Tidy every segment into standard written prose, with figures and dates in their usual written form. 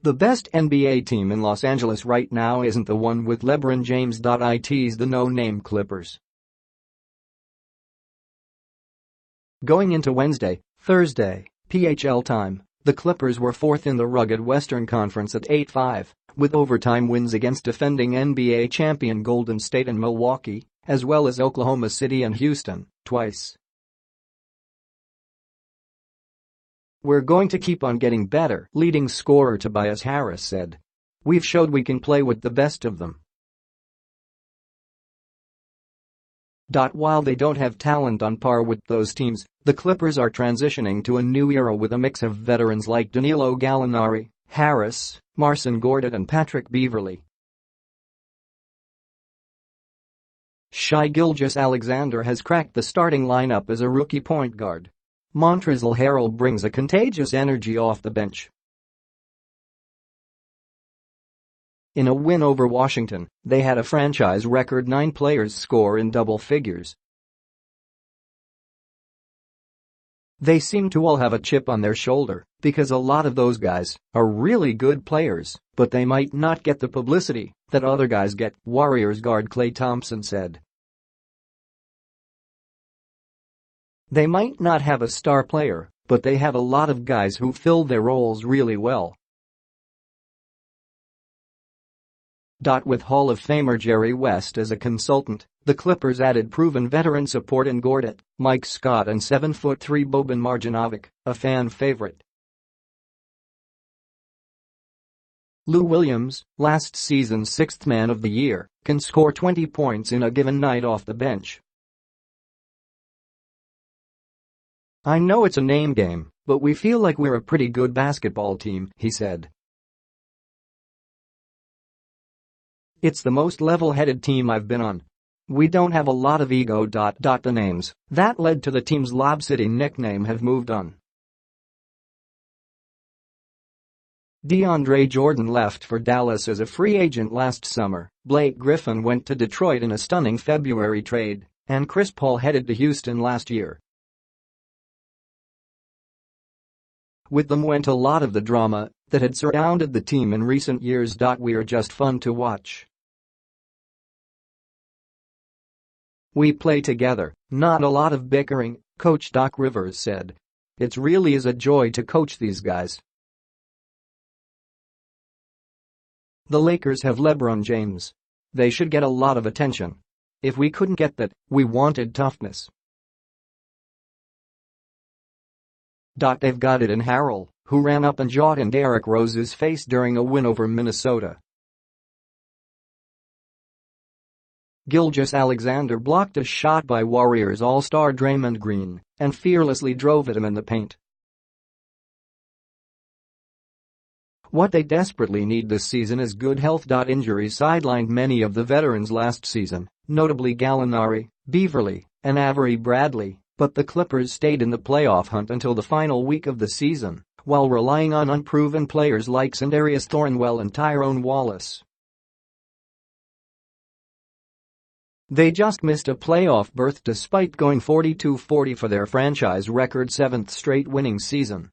The best NBA team in Los Angeles right now isn't the one with LeBron James. It's the no-name Clippers. Going into Wednesday, Thursday, PHL time, the Clippers were fourth in the rugged Western Conference at 8-5, with overtime wins against defending NBA champion Golden State and Milwaukee, as well as Oklahoma City and Houston, twice. "We're going to keep on getting better," leading scorer Tobias Harris said. "We've showed we can play with the best of them." While they don't have talent on par with those teams, the Clippers are transitioning to a new era with a mix of veterans like Danilo Gallinari, Harris, Marcin, Gortat and Patrick Beverley. Shai Gilgeous-Alexander has cracked the starting lineup as a rookie point guard. Montrezl Harrell brings a contagious energy off the bench. In a win over Washington, they had a franchise record 9 players score in double figures. They seem to all have a chip on their shoulder because a lot of those guys are really good players, but they might not get the publicity that other guys get, Warriors guard Klay Thompson said. "They might not have a star player, but they have a lot of guys who fill their roles really well." With Hall of Famer Jerry West as a consultant, the Clippers added proven veteran support in Gortat, Mike Scott and 7'3" Boban Marjanovic, a fan favorite. Lou Williams, last season's 6th Man of the Year, can score 20 points in a given night off the bench. "I know it's a name game, but we feel like we're a pretty good basketball team," he said. "It's the most level-headed team I've been on. We don't have a lot of ego. The names that led to the team's Lob City nickname have moved on." DeAndre Jordan left for Dallas as a free agent last summer, Blake Griffin went to Detroit in a stunning February trade, and Chris Paul headed to Houston last year. With them went a lot of the drama that had surrounded the team in recent years. "We're just fun to watch. We play together, not a lot of bickering," Coach Doc Rivers said. "It really is a joy to coach these guys." The Lakers have LeBron James. They should get a lot of attention. If we couldn't get that, we wanted toughness. They've got it in Harrell, who ran up and jawed in Derrick Rose's face during a win over Minnesota. Gilgeous-Alexander blocked a shot by Warriors all-star Draymond Green and fearlessly drove at him in the paint. What they desperately need this season is good health. Injuries sidelined many of the veterans last season, notably Gallinari, Beverley, and Avery Bradley, but the Clippers stayed in the playoff hunt until the final week of the season, while relying on unproven players like Sindarius Thornwell and Tyrone Wallace. They just missed a playoff berth despite going 42-40 for their franchise record 7th straight winning season.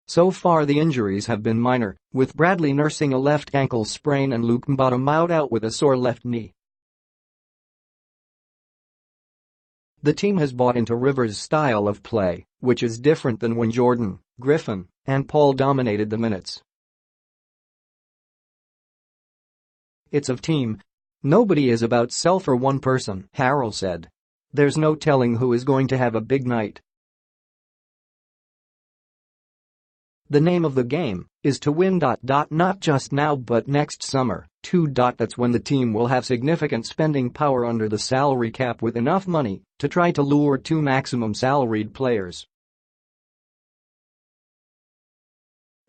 So far the injuries have been minor, with Bradley nursing a left ankle sprain and Luke Mbah out with a sore left knee. The team has bought into Rivers' style of play, which is different than when Jordan, Griffin, and Paul dominated the minutes. "It's a team. Nobody is about self or one person," Harrell said. "There's no telling who is going to have a big night. The name of the game is to win. Not just now but next summer, too. That's when the team will have significant spending power under the salary cap with enough money to try to lure 2 maximum salaried players.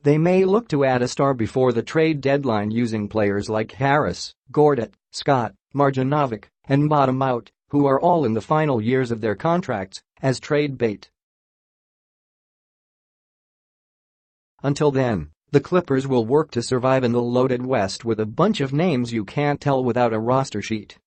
They may look to add a star before the trade deadline using players like Harris, Gortat, Scott, Marjanovic, and Mbah, who are all in the final years of their contracts, as trade bait. Until then, the Clippers will work to survive in the loaded West with a bunch of names you can't tell without a roster sheet.